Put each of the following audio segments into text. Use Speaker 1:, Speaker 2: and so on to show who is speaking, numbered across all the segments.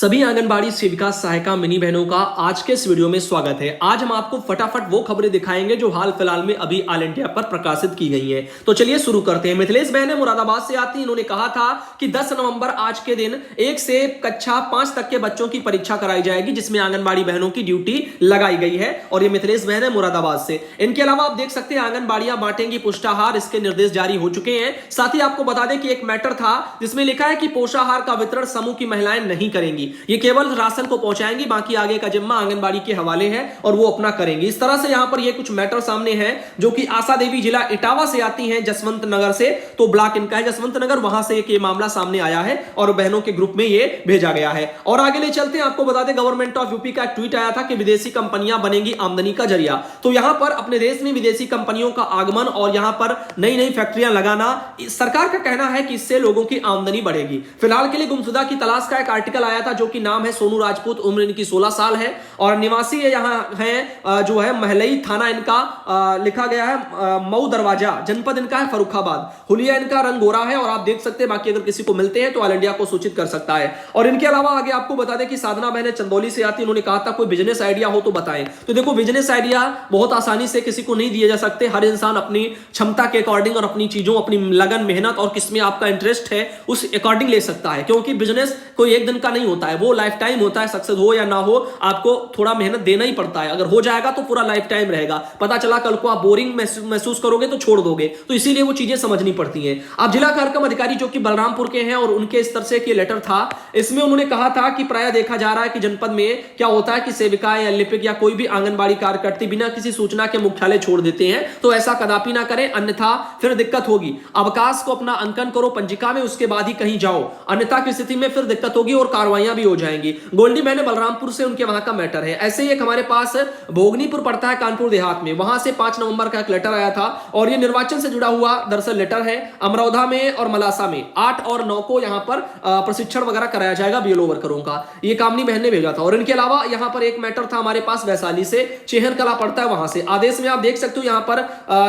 Speaker 1: सभी आंगनबाड़ी सेविका सहायिका मिनी बहनों का आज के इस वीडियो में स्वागत है। आज हम आपको फटाफट वो खबरें दिखाएंगे जो हाल फिलहाल में अभी ऑल इंडिया पर प्रकाशित की गई हैं। तो चलिए शुरू करते हैं। मिथिलेश बहन मुरादाबाद से आती, इन्होंने कहा था कि 10 नवंबर आज के दिन 1 से कक्षा 5 तक के बच्चों की परीक्षा कराई जाएगी, जिसमें आंगनबाड़ी बहनों की ड्यूटी लगाई गई है। और ये मिथिलेश बहन है मुरादाबाद से। इनके अलावा आप देख सकते हैं आंगनबाड़ियां बांटेंगी पुष्टाहार, इसके निर्देश जारी हो चुके हैं। साथ ही आपको बता दें कि एक मैटर था जिसमें लिखा है कि पोषाहार का वितरण समूह की महिलाएं नहीं करेंगी, ये केवल राशन को पहुंचाएंगी, बाकी आगे का जिम्मा आंगनबाड़ी के हवाले है और वो अपना करेंगी। इस तरह से यहां पर ये कुछ मैटर सामने हैं जो कि आशा देवी जिला इटावा से आती हैं, जसवंत नगर से। तो ब्लॉक इनका है जसवंत नगर, वहां से एक ये मामला सामने आया है और बहनों के ग्रुप में ये भेजा गया है। और आगे ले चलते हैं, आपको बता दें गवर्नमेंट ऑफ यूपी का एक ट्वीट आया था कि विदेशी कंपनियां बनेंगी आमदनी का जरिया। तो यहां पर अपने देश में विदेशी कंपनियों का आगमन और यहां पर नई नई फैक्ट्रियां लगाना, सरकार का कहना है कि इससे लोगों की आमदनी बढ़ेगी। फिलहाल के लिए गुमशुदा की तलाश का एक आर्टिकल आया था जो कि नाम है सोनू राजपूत, उम्र इनकी 16 साल है और निवासी है यहाँ है जो है महलई थाना इनका लिखा गया है, मऊ दरवाजा जनपद इनका है फर्रुखाबाद, हुलिया इनका रंग गोरा है। और आप देख सकते हैं, बाकी अगर किसी को मिलते हैं तो ऑल इंडिया को सूचित कर सकता है। और इनके अलावा आगे आपको बता दें कि साधना बहन चंदौली से आती, उन्होंने कहा था कोई बिजनेस आइडिया हो तो बताएं। तो देखो, बिजनेस आइडिया बहुत आसानी से किसी को नहीं दिए जा सकते। हर इंसान अपनी क्षमता के अकॉर्डिंग और अपनी चीजों, अपनी लगन मेहनत और किसमें आपका इंटरेस्ट है उस अकॉर्डिंग ले सकता है, क्योंकि बिजनेस कोई एक दिन का नहीं होता है, वो लाइफ टाइम होता है। सक्सेस हो या ना हो, आपको थोड़ा मेहनत देना ही पड़ता है। अगर हो जाएगा तो पूरा लाइफ टाइम रहेगा। पता चला कल को आप बोरिंग महसूस करोगे तो छोड़ दोगे, तो इसीलिए वो चीजें समझनी पड़ती हैं। आप जिला कार्यक्रम अधिकारी जो कि बलरामपुर के हैं और उनके स्तर से एक लेटर था, इसमें उन्होंने कहा था कि प्राय देखा जा रहा है कि जनपद में क्या होता है कि सेविका या लिपिक या कोई भी आंगनबाड़ी कार्यकर्ती बिना किसी सूचना के मुख्यालय छोड़ देते हैं। तो ऐसा कदापि ना करें, अन्यथा फिर दिक्कत होगी। अवकाश को अपना अंकन करो पंजिका में, उसके बाद ही कहीं जाओ, अन्यथा की स्थिति में फिर दिक्कत होगी और कार्रवाइयां भी हो जाएंगी। गोल्डी मैंने बलरामपुर से, उनके वहां का मैटर है। ऐसे ही एक हमारे पास भोगनीपुर पड़ता है कानपुर देहात में, वहां से 5 नवंबर का एक लेटर आया था और ये निर्वाचन से जुड़ा हुआ दरअसल लेटर है। अमरौधा में और मलासा में 8 और 9 को यहां पर प्रशिक्षण वगैरह कराया जाएगा बीएलओ वर्करों का। ये कामनी बहन ने भेजा था। और इनके अलावा यहां पर एक मैटर था हमारे पास वैशाली से, चेहन कला पड़ता है वहां से। आदेश में आप देख सकते हो यहां पर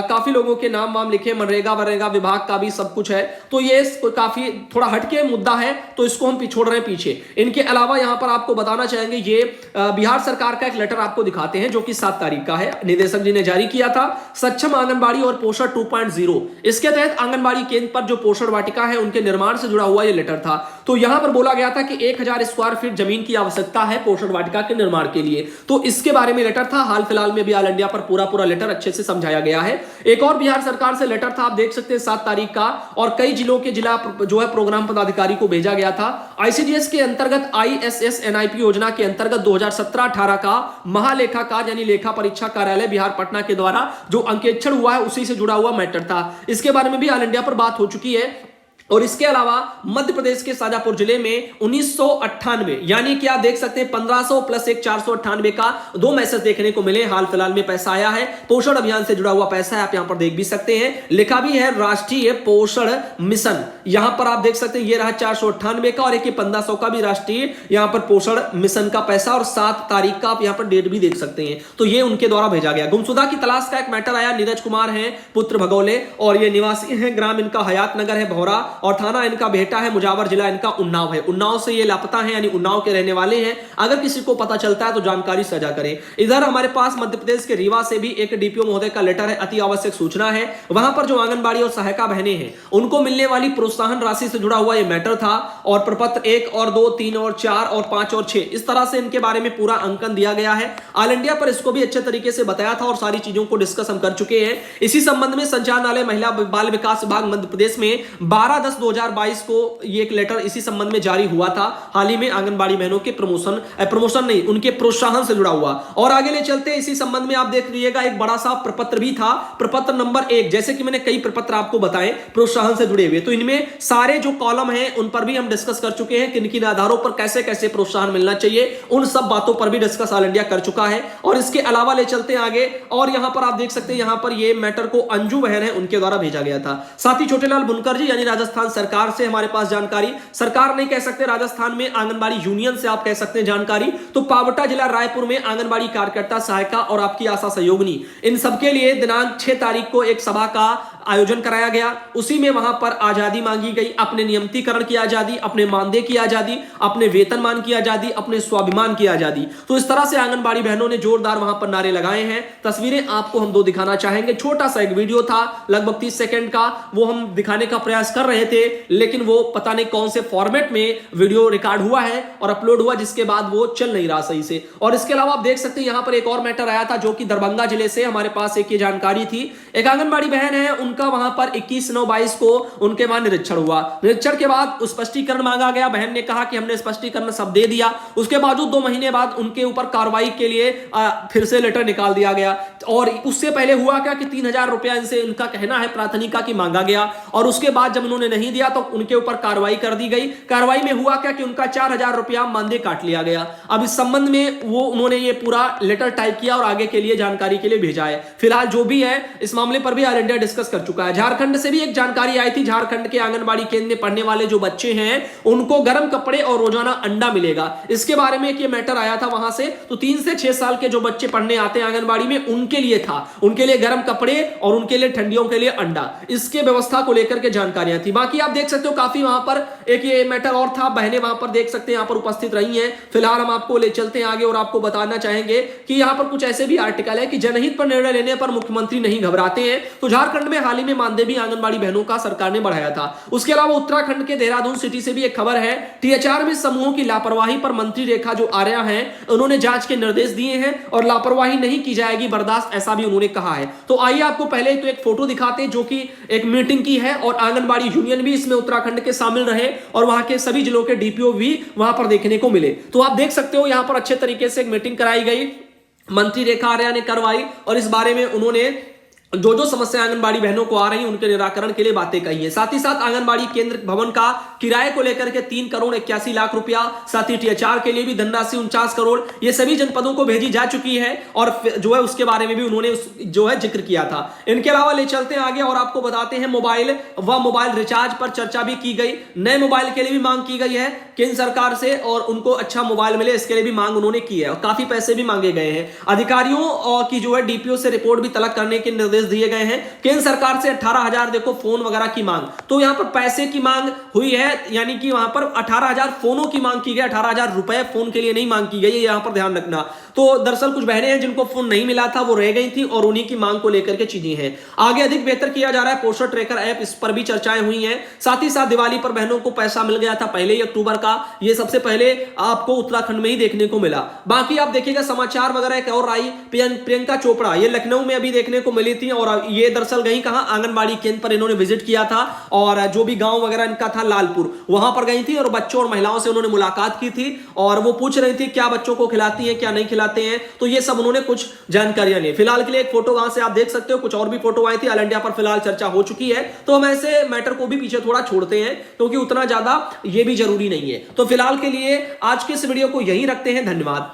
Speaker 1: काफी लोगों के नाम वाम लिखे, मनरेगा वरेगा विभाग का भी सब कुछ है। तो ये काफी थोड़ा हटके मुद्दा है, तो इसको हम छोड़ रहे हैं पीछे। इनके अलावा यहां पर आपको बताना चाहेंगे, ये बिहार सरकार का एक लेटर आपको दिखाते हैं जो कि 7 तारीख का है, निदेशक जी ने जारी किया था। सक्षम आंगनबाड़ी और पोषण 2.0, इसके तहत आंगनबाड़ी केंद्र पर जो पोषण वाटिका है उनके निर्माण से जुड़ा हुआ यह लेटर था। तो यहां पर बोला गया था कि 1000 स्क्वायर फीट जमीन की आवश्यकता है पोषण वाटिका के निर्माण के लिए। तो इसके बारे में लेटर था। हाल फिलहाल में भी ऑल इंडिया पर पूरा लेटर अच्छे से समझाया गया है। एक और बिहार सरकार से लेटर था, आप देख सकते हैं 7 तारीख का, और कई जिलों के जिला जो है प्रोग्राम पदाधिकारी को भेजा गया था। आईसीडीएस के अंतर्गत ISS NIP योजना के अंतर्गत 2017-18 का महालेखाकार यानी लेखा परीक्षा कार्यालय बिहार पटना के द्वारा जो अंकेक्षण हुआ है उसी से जुड़ा हुआ मैटर था। इसके बारे में भी ऑल इंडिया पर बात हो चुकी है। और इसके अलावा मध्य प्रदेश के शाजापुर जिले में 1998 यानी कि आप देख सकते हैं 1500 प्लस एक 498 का 2 मैसेज देखने को मिले। हाल फिलहाल में पैसा आया है, पोषण अभियान से जुड़ा हुआ पैसा है, आप यहां पर देख भी सकते हैं। लिखा भी है राष्ट्रीय पोषण मिशन, यहां पर आप देख सकते हैं ये रहा 498 का, और एक 1500 का भी राष्ट्रीय यहां पर पोषण मिशन का पैसा, और 7 तारीख का आप यहां पर डेट भी देख सकते हैं। तो ये उनके द्वारा भेजा गया। गुमशुदा की तलाश का एक मैटर आया, नीरज कुमार है पुत्र भगोले और ये निवासी है, ग्राम इनका हयात नगर है भौरा, और थाना इनका बेहटा है, मुजावर जिला इनका उन्नाव है। उन्नाव से ये लापता है यानी उन्नाव के रहने वाले हैं। अगर किसी को पता चलता है तो जानकारी साझा करें। इधर हमारे पास मध्य प्रदेश के रीवा से भी एक डीपीओ महोदय का लेटर है, अति आवश्यक सूचना है। वहां पर जो आंगनबाड़ी और सहायिका बहनें हैं उनको मिलने वाली प्रोत्साहन राशि से जुड़ा हुआ यह मैटर था। और प्रपत्र 1 और 2, 3 और 4 और 5 और 6 इस तरह से इनके बारे में पूरा अंकन दिया गया है। ऑल इंडिया पर इसको भी अच्छे तरीके से बताया था और सारी चीजों को डिस्कस हम कर चुके हैं। इसी संबंध में संचालनालय महिला बाल विकास विभाग मध्य प्रदेश में 12/10/2022 को ये एक लेटर इसी संबंध में जारी हुआ था। हाल ही में आंगनबाड़ी बहनों के प्रमोशन नहीं, उनके प्रोत्साहन से जुड़ा हुआ। और आगे ले चलते हैं, इसी संबंध में आप देख लीजिएगा एक बड़ा सा प्रपत्र भी था, प्रपत्र नंबर 1। जैसे कि मैंने कई प्रपत्र आपको बताए प्रोत्साहन से जुड़े हुए, तो इनमें सारे जो कॉलम हैं उन पर भी हम डिस्कस कर चुके हैं, किन किन आधारों पर कैसे कैसे प्रोत्साहन मिलना चाहिए, उन सब बातों पर भी डिस्कस ऑल इंडिया कर चुका है। और इसके अलावा ले चलते हैं आगे, और यहां पर आप देख सकते हैं यहां पर ये मैटर को अंजू बहन है उनके द्वारा भेजा गया था। साथ ही छोटेलाल बुनकर जी यानी राजस्थान सरकार से हमारे पास जानकारी, सरकार नहीं कह सकते, राजस्थान में आंगनबाड़ी यूनियन से आप कह सकते हैं जानकारी। तो पावटा जिला रायपुर में आंगनबाड़ी कार्यकर्ता सहायिका और आपकी आशा सहयोगिनी, इन सबके लिए दिनांक 6 तारीख को एक सभा का आयोजन कराया गया, उसी में वहां पर आजादी मांगी गई, अपने नियमितीकरण की आजादी, अपने मानदेय की आजादी, अपने वेतनमान की आजादी, अपने स्वाभिमान की आजादी। तो इस तरह से आंगनबाड़ी बहनों ने जोरदार वहां पर नारे लगाए हैं। तस्वीरें आपको हम दो दिखाना चाहेंगे। छोटा सा एक वीडियो था लगभग 30 सेकंड का, वो हम दिखाने का प्रयास कर रहे थे, लेकिन वो पता नहीं कौन से फॉर्मेट में वीडियो रिकॉर्ड हुआ है और अपलोड हुआ, जिसके बाद वो चल नहीं रहा सही से। और इसके अलावा आप देख सकते हैं यहां पर एक और मैटर आया था, जो कि दरभंगा जिले से हमारे पास एक ये जानकारी थी। एक आंगनबाड़ी बहन है, उनका वहां पर 21/9/22 को उनके वहां निरीक्षण हुआ। निरीक्षण के बाद स्पष्टीकरण मांगा गया। बहन ने कहा कि हमने स्पष्टीकरण सब दे दिया। उसके बावजूद 2 महीने बाद उनके ऊपर कार्रवाई के लिए फिर से लेटर निकाल दिया गया। और उससे पहले हुआ क्या कि 3000 रुपया इनसे, इनका कहना है प्राथमिका की, मांगा गया। और उसके बाद जब उन्होंने नहीं दिया तो उनके ऊपर कार्रवाई कर दी गई। कार्रवाई में हुआ क्या कि उनका 4000 रुपया मानदेय काट लिया गया। अब इस संबंध में उन्होंने ये पूरा लेटर टाइप किया और आगे के लिए जानकारी के लिए भेजा है। फिलहाल जो भी है इस मामले पर भी ऑल इंडिया डिस्कस कर चुका है। झारखंड से भी एक जानकारी आई थी। झारखंड के आंगनबाड़ी केंद्र में पढ़ने वाले जो बच्चे हैं उनको गर्म कपड़े और रोजाना अंडा मिलेगा। इसके बारे में एक ये मैटर आया था वहां से। तो 3 से 6 साल के जो बच्चे पढ़ने आते हैं आंगनबाड़ी में, उनके लिए था, उनके लिए गर्म कपड़े और उनके लिए ठंडियों के लिए अंडा, इसके व्यवस्था को लेकर के जानकारियां थी। बाकी आप देख सकते हो काफी वहां पर एक ये मैटर और था। बहनें वहां पर देख सकते हैं यहां पर उपस्थित रही हैं। फिलहाल हम आपको ले चलते हैं आगे और आपको बताना चाहेंगे कि यहां पर कुछ ऐसे भी आर्टिकल है कि जनहित पर निर्णय लेने पर मुख्यमंत्री नहीं घबराते हैं। तो झारखंड में हाल ही में मानदेय भी आंगनबाड़ी बहनों का सरकार ने बढ़ाया था। उसके अलावा उत्तराखंड के देहरादून सिटी से भी एक खबर है। टीएचआर में समूहों की लापरवाही पर मंत्री रेखा जो आर्या हैं, उन्होंने जांच के निर्देश दिए हैं और लापरवाही नहीं की जाएगी बर्दाश्त, ऐसा भी उन्होंने कहा है। तो आइए आपको पहले तो एक फोटो दिखाते हैं जो कि एक मीटिंग की है और आंगनबाड़ी यूनियन भी इसमें उत्तराखंड के शामिल रहे और वहां के सभी जिलों के डीपीओ भी वहां पर देखने को मिले। तो आप देख सकते हो यहां पर अच्छे तरीके से एक मीटिंग कराई गई, मंत्री रेखा आर्या ने करवाई और इस बारे में उन्होंने जो समस्या आंगनबाड़ी बहनों को आ रही है उनके निराकरण के लिए बातें कही है। साथ ही साथ आंगनबाड़ी केंद्र भवन का किराए को लेकर के 3 करोड़ 81 लाख रुपया, साथ ही टीएचआर के लिए भी धनराशि 49 करोड़, ये सभी जनपदों को भेजी जा चुकी है और जो है उसके बारे में भी उन्होंने जो है जिक्र किया था। इनके अलावा ले चलते हैं आगे और आपको बताते हैं मोबाइल व मोबाइल रिचार्ज पर चर्चा भी की गई। नए मोबाइल के लिए भी मांग की गई है केंद्र सरकार से और उनको अच्छा मोबाइल मिले इसके लिए भी मांग उन्होंने की है और काफी पैसे भी मांगे गए हैं। अधिकारियों की जो है डीपीओ से रिपोर्ट भी तलब करने के निर्देश दिए गए हैं। केंद्र सरकार से 18,000 देखो फोन वगैरह की मांग, तो यहां पर पैसे की मांग हुई है, यानी कि वहां पर 18,000 फोनों की मांग की गई, 18,000 रुपए फोन के लिए नहीं मांग की गई है, यहां पर ध्यान रखना। तो दरअसल कुछ बहनें हैं जिनको फोन नहीं मिला था, वो रह गई थी और उन्हीं की मांग को लेकर के चीजें हैं। आगे अधिक बेहतर किया जा रहा है पोस्टर ट्रैकर ऐप, इस पर भी चर्चाएं हुई हैं। साथ ही साथ दिवाली पर बहनों को पैसा मिल गया था पहले ही अक्टूबर का, ये सबसे पहले आपको उत्तराखंड में ही देखने को मिला। बाकी आप देखिएगा समाचार वगैरह एक और आई, प्रियंका चोपड़ा, ये लखनऊ में अभी देखने को मिली थी और ये दरअसल गई कहां, आंगनबाड़ी केंद्र पर इन्होंने विजिट किया था और जो भी गांव वगैरह इनका था लालपुर, वहां पर गई थी और बच्चों और महिलाओं से उन्होंने मुलाकात की थी और वो पूछ रही थी क्या बच्चों को खिलाती हैं क्या नहीं खिलाते हैं, तो ये सब उन्होंने कुछ जानकारियां ली। फिलहाल के लिए एक फोटो वहां से आप देख सकते हो, कुछ और भी फोटो आई थी। ऑल इंडिया पर फिलहाल चर्चा हो चुकी है, तो हम ऐसे मैटर को भी पीछे थोड़ा छोड़ते हैं क्योंकि उतना ज्यादा ये भी जरूरी नहीं है। तो फिलहाल के लिए आज के इस वीडियो को यहीं रखते हैं। धन्यवाद।